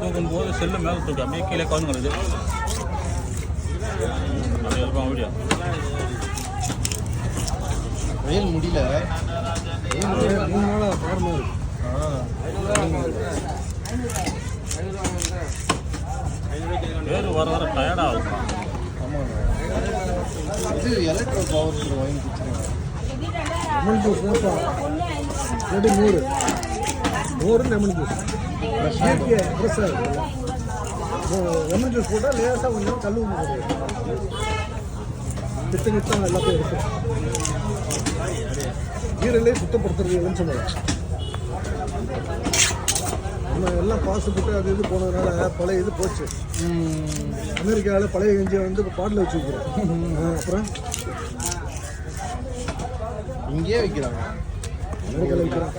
தூக்கும்போது cell மேலே தூக்கி அப்படியே கீழே கவுந்துங்கிறது அப்படியே இருக்கும் வீடியோ வெயில் முடியல 3 நாளாக காரணமாக இருக்கு. பேர் வர வர டயர்டாக இருக்கும். ஆமாங்க. இது எலக்ட்ரோ பவர் வாங்கி கொடுத்துருங்க. லெமன் ஜூஸ் தான்ப்பா ரெடி மோர் லெமன் ஜூஸ் இயற்கை ஃப்ரெஷ்ஷாக இருக்குது. லெமன் ஜூஸ் போட்டால் லேசாக கொஞ்சம் கல் ஒன்று கிட்ட எல்லாத்தையும் இருக்கும். ஈரலே சுத்தப்படுத்துறது எலுமிச்சம்பழம் நம்ம எல்லாம் பாசுப்பட்டு அது இது போனதுனால பழைய இது போச்சு. அமெரிக்காவில் பழைய கஞ்சியை வந்து இப்போ பாட்டில் வச்சு வைக்கிறோம். அப்புறம் இங்கேயே வைக்கிறாங்க. அமெரிக்காவில் வைக்கிறோம்.